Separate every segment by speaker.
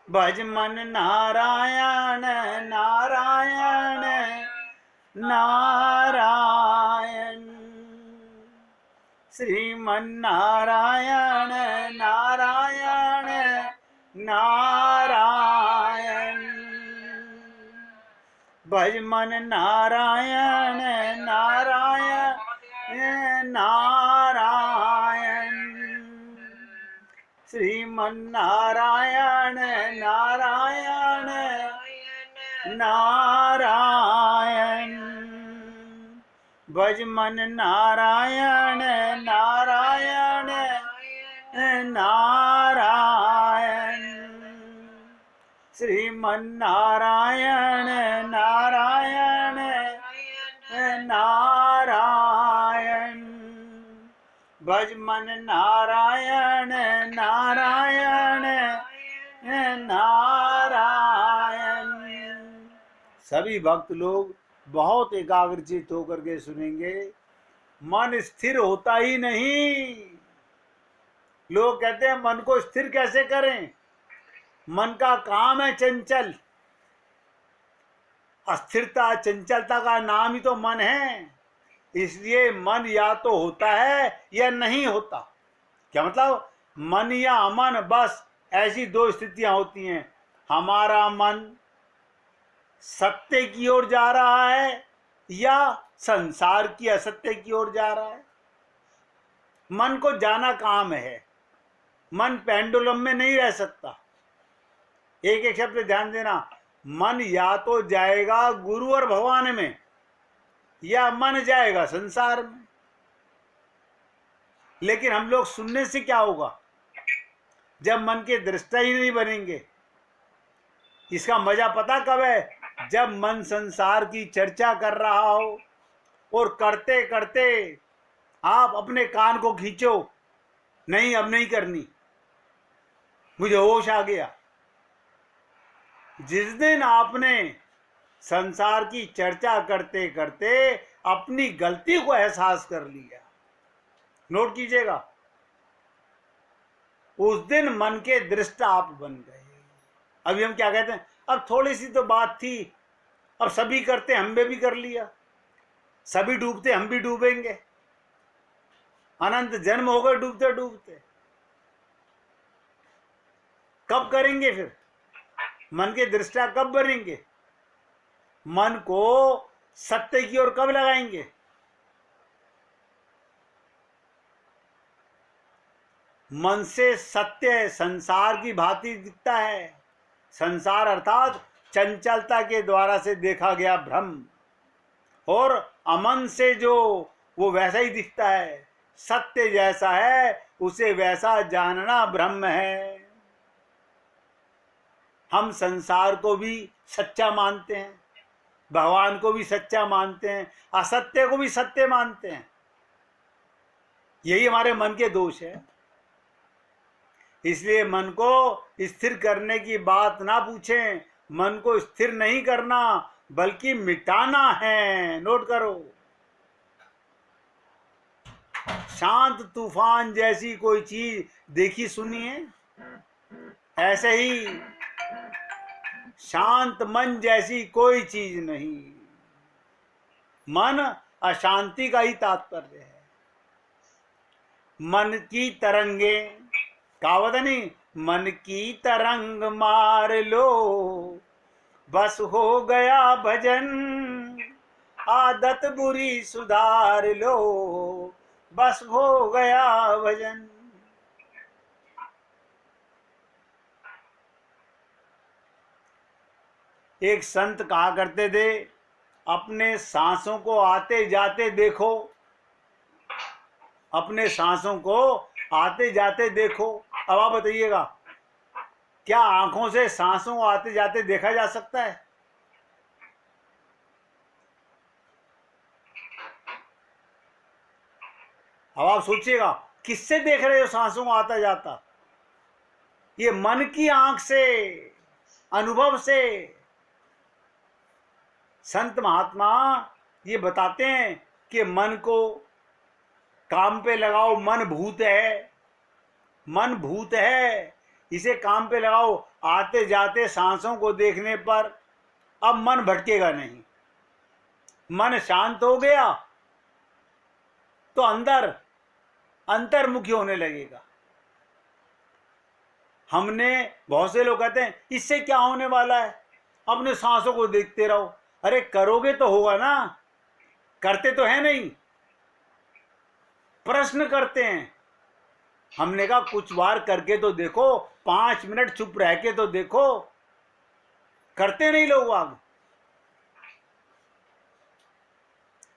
Speaker 1: भज मन नारायण नारायण नारायण। श्रीमन नारायण नारायण नारायण। भज मन नारायण नारायण नारायण। श्रीमन नारायण नारायण नारायण। भज मन नारायण नारायण नारायण। श्रीमन नारायण नारायण नारायण। भज मन नारायण नारायण नारायण। सभी भक्त लोग बहुत एकाग्रचित होकर के सुनेंगे। मन स्थिर होता ही नहीं। लोग कहते हैं मन को स्थिर कैसे करें? मन का काम है चंचल। अस्थिरता चंचलता का नाम ही तो मन है। इसलिए मन या तो होता है या नहीं होता। क्या मतलब? मन या अमन, बस ऐसी दो स्थितियां होती हैं। हमारा मन सत्य की ओर जा रहा है या संसार की असत्य की ओर जा रहा है। मन को जाना काम है। मन पेंडुलम में नहीं रह सकता। एक एक शब्द ध्यान देना। मन या तो जाएगा गुरु और भगवान में या मन जाएगा संसार में। लेकिन हम लोग सुनने से क्या होगा जब मन के दृष्टा ही नहीं बनेंगे? इसका मजा पता कब है? जब मन संसार की चर्चा कर रहा हो और करते करते आप अपने कान को खींचो, नहीं अब नहीं करनी, मुझे होश आ गया। जिस दिन आपने संसार की चर्चा करते करते अपनी गलती को एहसास कर लिया, नोट कीजिएगा, उस दिन मन के दृष्टा आप बन गए। अभी हम क्या कहते हैं? अब थोड़ी सी तो बात थी, अब सभी करते हमने भी कर लिया, सभी डूबते हम भी डूबेंगे, अनंत जन्म हो गए डूबते डूबते। कब करेंगे फिर? मन के दृष्टा कब बनेंगे? मन को सत्य की ओर कब लगाएंगे? मन से सत्य संसार की भांति दिखता है। संसार अर्थात चंचलता के द्वारा से देखा गया भ्रम, और अमन से जो वो वैसा ही दिखता है। सत्य जैसा है उसे वैसा जानना ब्रह्म है। हम संसार को भी सच्चा मानते हैं, भगवान को भी सच्चा मानते हैं, असत्य को भी सत्य मानते हैं। यही हमारे मन के दोष है। इसलिए मन को स्थिर करने की बात ना पूछें। मन को स्थिर नहीं करना बल्कि मिटाना है। नोट करो। शांत तूफान जैसी कोई चीज देखी सुनी है? ऐसे ही शांत मन जैसी कोई चीज नहीं। मन अशांति का ही तात्पर्य है। मन की तरंगे, कहावत नहीं, मन की तरंग मार लो बस हो गया भजन, आदत बुरी सुधार लो बस हो गया भजन। एक संत कहा करते थे, अपने सांसों को आते जाते देखो, अपने सांसों को आते जाते देखो। अब आप बताइएगा, क्या आंखों से सांसों को आते जाते देखा जा सकता है? अब आप सोचिएगा, किससे देख रहे हो सांसों को आता जाता? ये मन की आंख से, अनुभव से। संत महात्मा ये बताते हैं कि मन को काम पे लगाओ। मन भूत है, मन भूत है, इसे काम पे लगाओ। आते जाते सांसों को देखने पर अब मन भटकेगा नहीं। मन शांत हो गया तो अंतर्मुखी होने लगेगा। हमने बहुत से लोग कहते हैं इससे क्या होने वाला है, अपने सांसों को देखते रहो। अरे करोगे तो होगा ना, करते तो है नहीं, प्रश्न करते हैं। हमने कहा कुछ बार करके तो देखो, 5 मिनट चुप रह के तो देखो। करते नहीं लोग आग।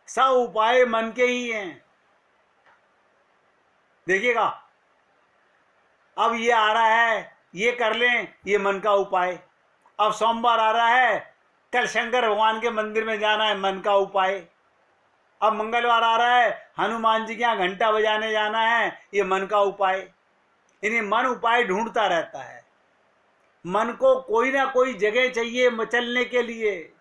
Speaker 1: सब उपाय मन के ही हैं। देखिएगा, अब ये आ रहा है, ये कर लें, ये मन का उपाय। अब सोमवार आ रहा है, कल शंकर भगवान के मंदिर में जाना है, मन का उपाय। अब मंगलवार आ रहा है, हनुमान जी के यहाँ घंटा बजाने जाना है, ये मन का उपाय। यानी मन उपाय ढूंढता रहता है। मन को कोई ना कोई जगह चाहिए मचलने के लिए।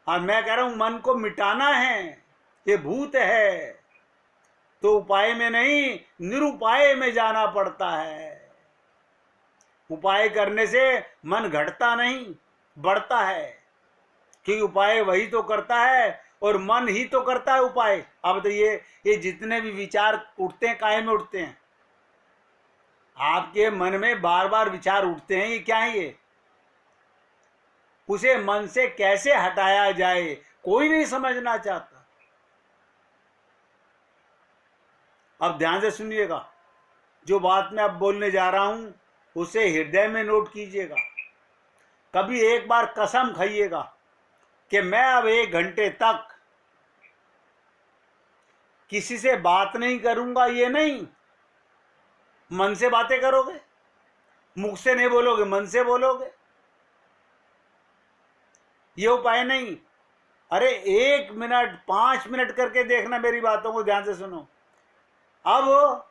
Speaker 1: और मैं कह रहा हूं मन को मिटाना है, ये भूत है, तो उपाय में नहीं निरुपाय में जाना पड़ता है। उपाय करने से मन घटता नहीं, बढ़ता है, क्योंकि उपाय वही तो करता है और मन ही तो करता है उपाय। अब तो ये जितने भी विचार उठते हैं, काहे में उठते हैं? आपके मन में बार बार विचार उठते हैं, ये क्या है? ये उसे मन से कैसे हटाया जाए, कोई नहीं समझना चाहता। अब ध्यान से सुनिएगा, जो बात मैं अब बोलने जा रहा हूं उसे हृदय में नोट कीजिएगा। कभी एक बार कसम खाइएगा कि मैं अब 1 घंटे तक किसी से बात नहीं करूंगा। ये नहीं, मन से बातें करोगे, मुख से नहीं बोलोगे, मन से बोलोगे। ये उपाय नहीं। अरे 1 मिनट 5 मिनट करके देखना, मेरी बातों को ध्यान से सुनो। अब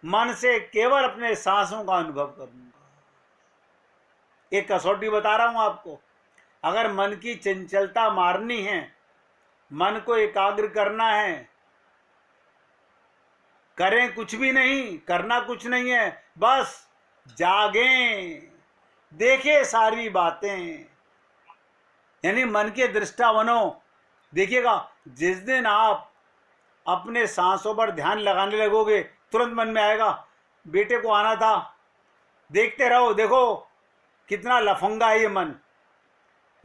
Speaker 1: मन से केवल अपने सांसों का अनुभव करूंगा। एक कसौटी बता रहा हूं आपको। अगर मन की चंचलता मारनी है, मन को एकाग्र करना है, करें कुछ भी नहीं, करना कुछ नहीं है, बस जागें, देखें सारी बातें, यानी मन के दृष्टा बनो। देखिएगा, जिस दिन आप अपने सांसों पर ध्यान लगाने लगोगे, तुरंत मन में आएगा बेटे को आना था, देखते रहो, देखो कितना लफंगा है ये मन।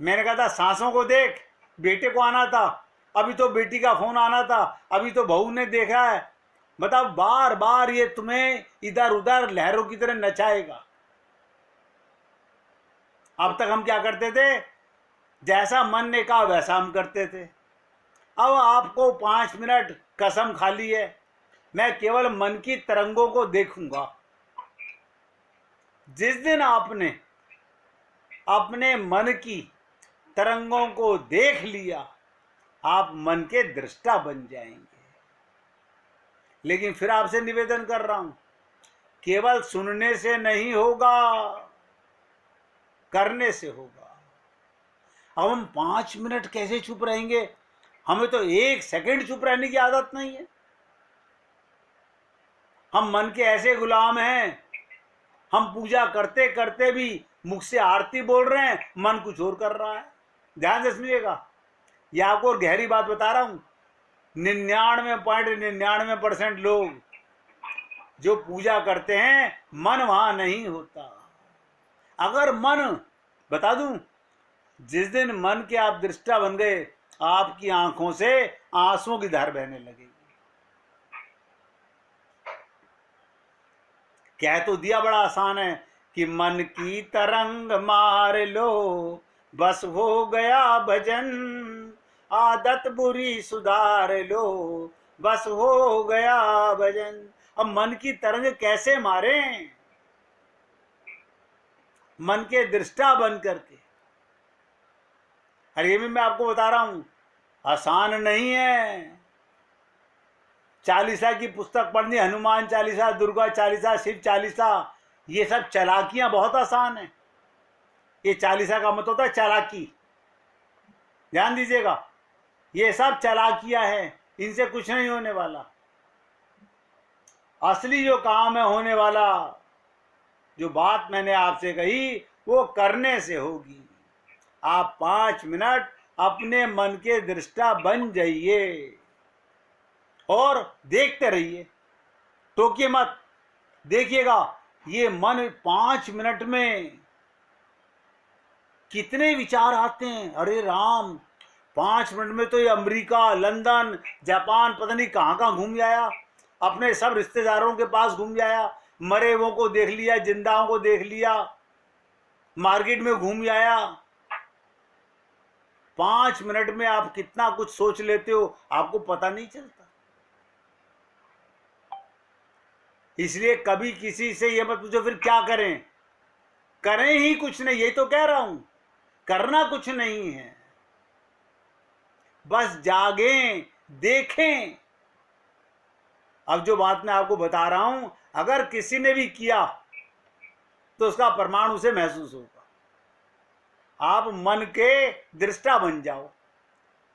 Speaker 1: मैंने कहा था सांसों को देख, बेटे को आना था, अभी तो बेटी का फोन आना था, अभी तो बहू ने देखा है। मतलब बार बार ये तुम्हें इधर उधर लहरों की तरह नचाएगा। अब तक हम क्या करते थे? जैसा मन ने कहा वैसा हम करते थे। अब आपको 5 मिनट कसम खा ली है, मैं केवल मन की तरंगों को देखूंगा। जिस दिन आपने अपने मन की तरंगों को देख लिया, आप मन के दृष्टा बन जाएंगे। लेकिन फिर आपसे निवेदन कर रहा हूं, केवल सुनने से नहीं होगा, करने से होगा। अब हम 5 मिनट कैसे चुप रहेंगे? हमें तो 1 सेकंड चुप रहने की आदत नहीं है। हम मन के ऐसे गुलाम हैं, हम पूजा करते करते भी मुख से आरती बोल रहे हैं, मन कुछ और कर रहा है। ध्यान से सुनिएगा, यह आपको और गहरी बात बता रहा हूं। 99.99% लोग जो पूजा करते हैं, मन वहां नहीं होता। अगर मन, बता दूं, जिस दिन मन के आप दृष्टा बन गए, आपकी आंखों से आंसुओं की धार बहने लगेगी। कह तो दिया बड़ा आसान है कि मन की तरंग मार लो, बस हो गया भजन, आदत बुरी सुधार लो, बस हो गया भजन। अब मन की तरंग कैसे मारें? मन के दृष्टा बन करके। अरे ये भी मैं आपको बता रहा हूं, आसान नहीं है। चालीसा की पुस्तक पढ़नी, हनुमान चालीसा, दुर्गा चालीसा, शिव चालीसा, ये सब चालाकियां बहुत आसान है। ये चालीसा का मतलब होता है चालाकी। ध्यान दीजिएगा, ये सब चालाकियां हैं, इनसे कुछ नहीं होने वाला। असली जो काम है होने वाला, जो बात मैंने आपसे कही वो करने से होगी। आप 5 मिनट अपने मन के दृष्टा बन जाइए और देखते रहिए, टोकिए मत। देखिएगा ये मन 5 मिनट में कितने विचार आते हैं। अरे राम, 5 मिनट में तो ये अमेरिका, लंदन, जापान, पता नहीं कहाँ कहाँ घूम जाया, अपने सब रिश्तेदारों के पास घूम जाया, मरे हुओं को देख लिया, जिंदाओं को देख लिया, मार्केट में घूम आया। 5 मिनट में आप कितना कुछ सोच लेते हो, आपको पता नहीं चलता। इसलिए कभी किसी से ये मत पूछो फिर क्या करें, करें ही कुछ नहीं, यही तो कह रहा हूं, करना कुछ नहीं है, बस जागें, देखें। अब जो बात मैं आपको बता रहा हूं, अगर किसी ने भी किया तो उसका प्रमाण उसे महसूस होगा। आप मन के दृष्टा बन जाओ,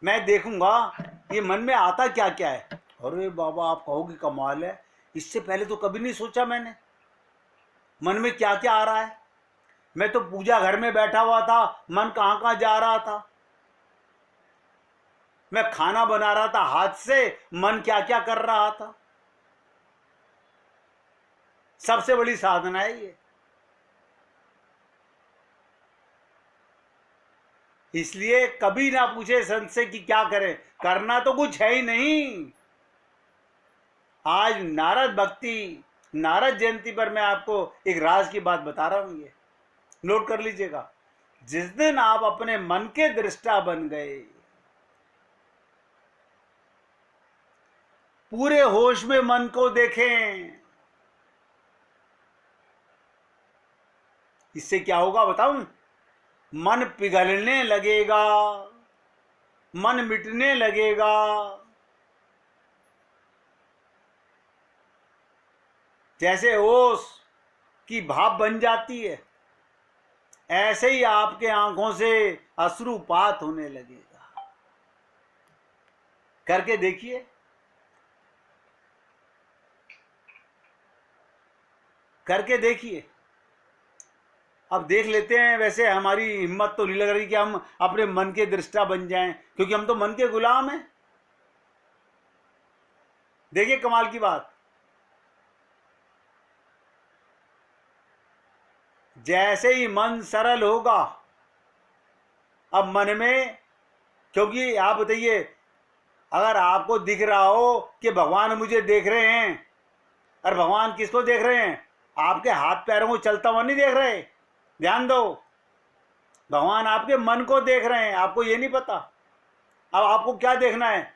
Speaker 1: मैं देखूंगा ये मन में आता क्या क्या है। अरे बाबा, आप कहोगे कमाल है, इससे पहले तो कभी नहीं सोचा मैंने, मन में क्या क्या आ रहा है। मैं तो पूजा घर में बैठा हुआ था, मन कहां कहां जा रहा था। मैं खाना बना रहा था हाथ से, मन क्या क्या कर रहा था। सबसे बड़ी साधना है ये। इसलिए कभी ना पूछे संत से कि क्या करें, करना तो कुछ है ही नहीं। आज नारद भक्ति, नारद जयंती पर मैं आपको एक राज की बात बता रहा हूं, ये नोट कर लीजिएगा। जिस दिन आप अपने मन के दृष्टा बन गए, पूरे होश में मन को देखें, इससे क्या होगा बताऊं? मन पिघलने लगेगा, मन मिटने लगेगा। जैसे ओस की भाप बन जाती है, ऐसे ही आपके आंखों से अश्रुपात होने लगेगा। करके देखिए, करके देखिए। अब देख लेते हैं। वैसे हमारी हिम्मत तो नहीं लग रही कि हम अपने मन के दृष्टा बन जाएं, क्योंकि हम तो मन के गुलाम हैं। देखिए कमाल की बात, जैसे ही मन सरल होगा, अब मन में, क्योंकि आप बताइए, अगर आपको दिख रहा हो कि भगवान मुझे देख रहे हैं, और भगवान किसको देख रहे हैं? आपके हाथ पैरों को चलता हुआ नहीं देख रहे। ध्यान दो, भगवान आपके मन को देख रहे हैं, आपको ये नहीं पता। अब आपको क्या देखना है?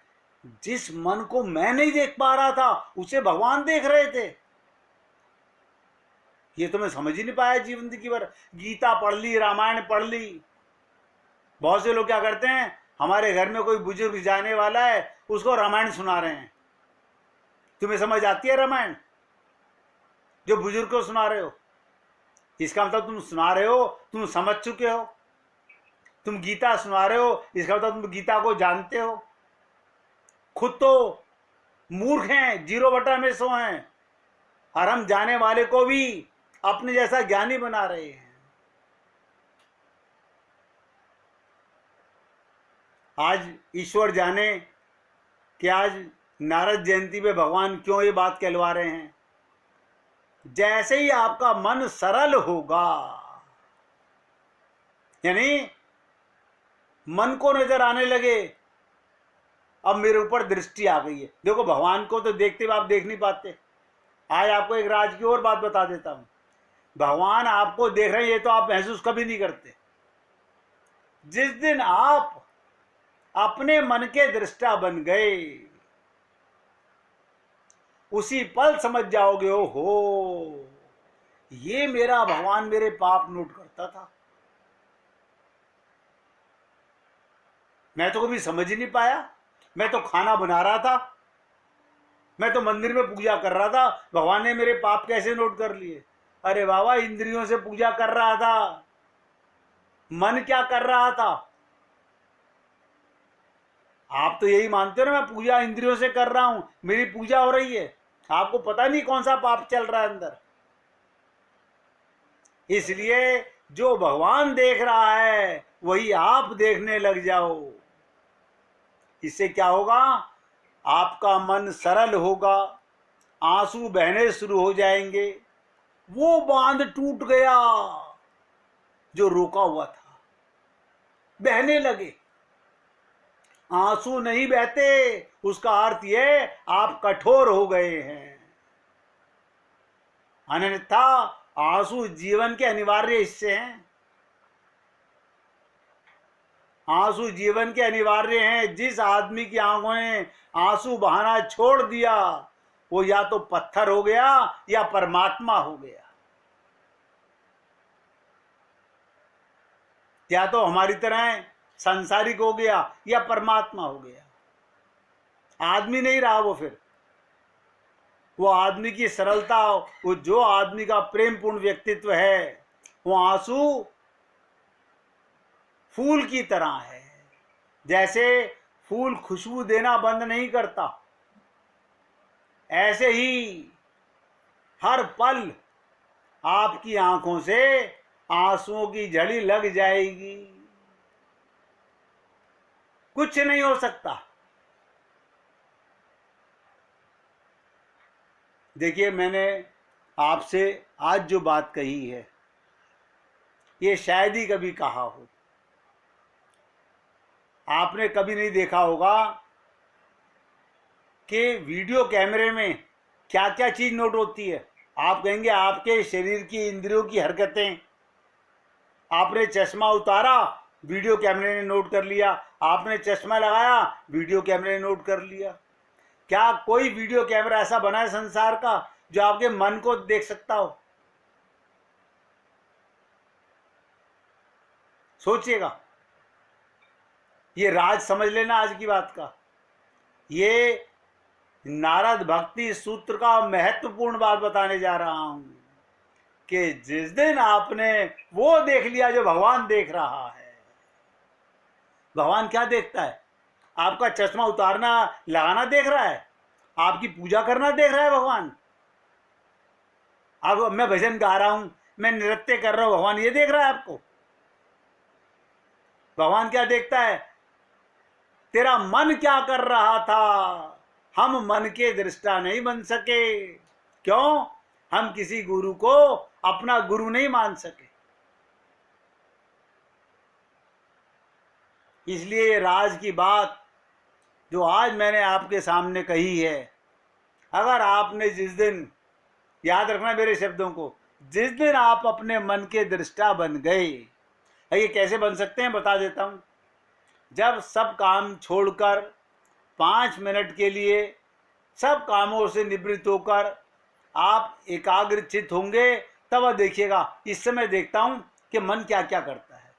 Speaker 1: जिस मन को मैं नहीं देख पा रहा था, उसे भगवान देख रहे थे। ये तो मैं समझ ही नहीं पाया जीवन की भर। गीता पढ़ ली, रामायण पढ़ ली। बहुत से लोग क्या करते हैं, हमारे घर में कोई बुजुर्ग जाने वाला है, उसको रामायण सुना रहे हैं। तुम्हें समझ आती है रामायण? जो बुजुर्ग को सुना रहे हो, इसका मतलब तुम सुना रहे हो, तुम समझ चुके हो। तुम गीता सुना रहे हो, इसका मतलब तुम गीता को जानते हो। खुद तो मूर्ख हैं, 0 में 100 हैं, और हम जाने वाले को भी अपने जैसा ज्ञानी बना रहे हैं। आज ईश्वर जाने कि आज नारद जयंती पे भगवान क्यों ये बात कहलवा रहे हैं। जैसे ही आपका मन सरल होगा, यानी मन को नजर आने लगे, अब मेरे ऊपर दृष्टि आ गई है। देखो, भगवान को तो देखते हुए आप देख नहीं पाते। आज आपको एक राज की और बात बता देता हूं। भगवान आपको देख रहे हैं, ये तो आप महसूस कभी नहीं करते। जिस दिन आप अपने मन के दृष्टा बन गए, उसी पल समझ जाओगे, ओहो, ये मेरा भगवान मेरे पाप नोट करता था, मैं तो कभी समझ ही नहीं पाया। मैं तो खाना बना रहा था, मैं तो मंदिर में पूजा कर रहा था, भगवान ने मेरे पाप कैसे नोट कर लिए? अरे बाबा, इंद्रियों से पूजा कर रहा था। मन क्या कर रहा था? आप तो यही मानते हो ना, मैं पूजा इंद्रियों से कर रहा हूं, मेरी पूजा हो रही है। आपको पता नहीं कौन सा पाप चल रहा है अंदर। इसलिए जो भगवान देख रहा है वही आप देखने लग जाओ। इससे क्या होगा? आपका मन सरल होगा, आंसू बहने शुरू हो जाएंगे। वो बांध टूट गया जो रोका हुआ था, बहने लगे। आंसू नहीं बहते, उसका अर्थ यह आप कठोर हो गए हैं। अन्यथा आंसू जीवन के अनिवार्य हिस्से हैं। आंसू जीवन के अनिवार्य हैं। जिस आदमी की आंखों ने आंसू बहाना छोड़ दिया वो या तो पत्थर हो गया या परमात्मा हो गया, या तो हमारी तरह सांसारिक हो गया या परमात्मा हो गया। आदमी नहीं रहा वो। फिर वो आदमी की सरलता, वो जो आदमी का प्रेमपूर्ण व्यक्तित्व है, वो आंसू फूल की तरह है। जैसे फूल खुशबू देना बंद नहीं करता, ऐसे ही हर पल आपकी आंखों से आंसुओं की झड़ी लग जाएगी। कुछ नहीं हो सकता। देखिए, मैंने आपसे आज जो बात कही है ये शायद ही कभी कहा हो। आपने कभी नहीं देखा होगा कि वीडियो कैमरे में क्या क्या चीज नोट होती है। आप कहेंगे आपके शरीर की इंद्रियों की हरकतें। आपने चश्मा उतारा, वीडियो कैमरे ने नोट कर लिया। आपने चश्मा लगाया, वीडियो कैमरे ने नोट कर लिया। क्या कोई वीडियो कैमरा ऐसा बना है संसार का जो आपके मन को देख सकता हो? सोचिएगा। ये राज समझ लेना आज की बात का। ये नारद भक्ति सूत्र का महत्वपूर्ण बात बताने जा रहा हूं कि जिस दिन आपने वो देख लिया जो भगवान देख रहा है। भगवान क्या देखता है? आपका चश्मा उतारना लगाना देख रहा है, आपकी पूजा करना देख रहा है भगवान। अब मैं भजन गा रहा हूं, मैं नृत्य कर रहा हूं, भगवान ये देख रहा है आपको। भगवान क्या देखता है? तेरा मन क्या कर रहा था। हम मन के दृष्टा नहीं बन सके। क्यों? हम किसी गुरु को अपना गुरु नहीं मान सके। इसलिए ये राज की बात जो आज मैंने आपके सामने कही है, अगर आपने जिस दिन, याद रखना मेरे शब्दों को, जिस दिन आप अपने मन के दृष्टा बन गए, ये कैसे बन सकते हैं बता देता हूं। जब सब काम छोड़कर 5 मिनट के लिए सब कामों से निवृत्त होकर आप एकाग्रचित होंगे, तब देखिएगा। इस समय देखता हूं कि मन क्या क्या करता है।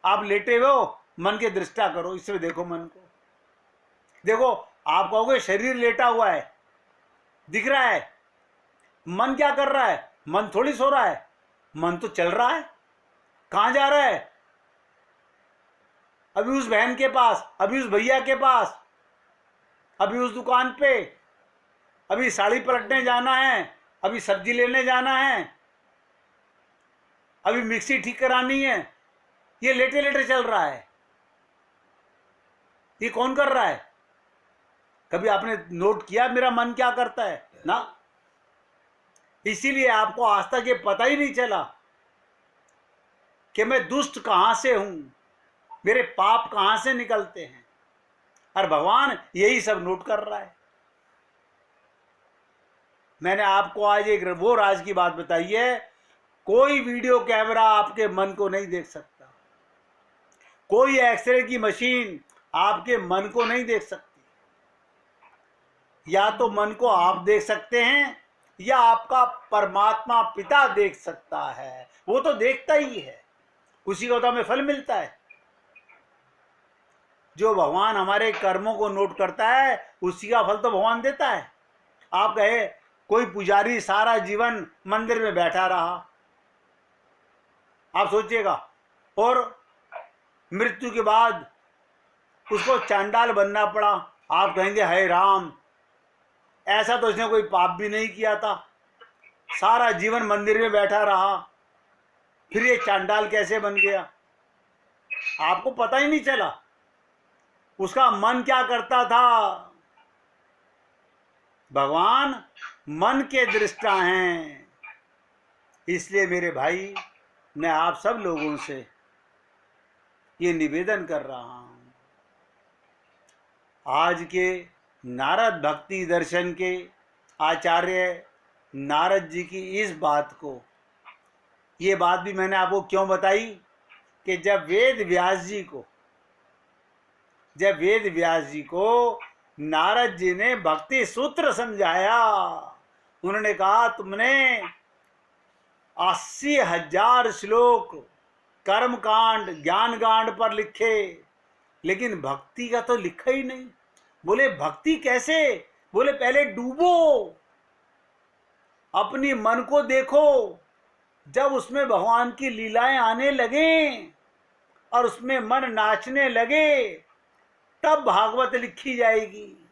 Speaker 1: आप लेटे हुए हो, मन के दृष्टा करो, इस समय देखो मन को। देखो, आप कहोगे शरीर लेटा हुआ है, दिख रहा है, मन क्या कर रहा है? मन थोड़ी सो रहा है, मन तो चल रहा है। कहां जा रहा है? अभी उस बहन के पास, अभी उस भैया के पास, अभी उस दुकान पे, अभी साड़ी पलटने जाना है, अभी सब्जी लेने जाना है, अभी मिक्सी ठीक करानी है। ये लेटे लेटे चल रहा है। ये कौन कर रहा है? कभी आपने नोट किया मेरा मन क्या करता है? ना। इसीलिए आपको आज तक ये पता ही नहीं चला कि मैं दुष्ट कहां से हूं, मेरे पाप कहां से निकलते हैं। और भगवान यही सब नोट कर रहा है। मैंने आपको आज एक वो राज की बात बताई है, कोई वीडियो कैमरा आपके मन को नहीं देख सकता, कोई एक्सरे की मशीन आपके मन को नहीं देख सकती। या तो मन को आप देख सकते हैं या आपका परमात्मा पिता देख सकता है। वो तो देखता ही है, उसी को तो हमें फल मिलता है। जो भगवान हमारे कर्मों को नोट करता है उसी का फल तो भगवान देता है। आप कहे कोई पुजारी सारा जीवन मंदिर में बैठा रहा, आप सोचिएगा, और मृत्यु के बाद उसको चांडाल बनना पड़ा। आप कहेंगे हे राम, ऐसा तो इसने कोई पाप भी नहीं किया था, सारा जीवन मंदिर में बैठा रहा, फिर ये चांडाल कैसे बन गया? आपको पता ही नहीं चला उसका मन क्या करता था। भगवान मन के दृष्टा हैं। इसलिए मेरे भाई, मैं आप सब लोगों से ये निवेदन कर रहा हूं, आज के नारद भक्ति दर्शन के आचार्य नारद जी की इस बात को, ये बात भी मैंने आपको क्यों बताई कि जब वेद व्यास जी को नारद जी ने भक्ति सूत्र समझाया, उन्होंने कहा तुमने 80,000 श्लोक कर्म कांड ज्ञान कांड पर लिखे, लेकिन भक्ति का तो लिखा ही नहीं। बोले भक्ति कैसे? बोले पहले डूबो, अपनी मन को देखो, जब उसमें भगवान की लीलाएं आने लगे और उसमें मन नाचने लगे, तब भागवत लिखी जाएगी।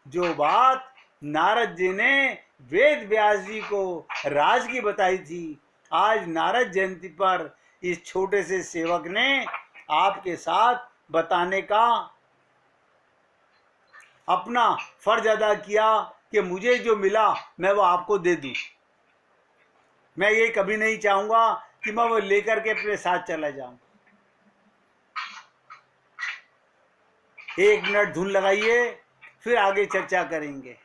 Speaker 1: जो बात नारद जी ने वेद व्यास जी को राज की बताई थी, आज नारद जयंती पर इस छोटे से सेवक ने आपके साथ बताने का अपना फर्ज अदा किया कि मुझे जो मिला मैं वो आपको दे दूं। मैं ये कभी नहीं चाहूंगा कि मैं वो लेकर के अपने साथ चला जाऊं। 1 मिनट धुन लगाइए, फिर आगे चर्चा करेंगे।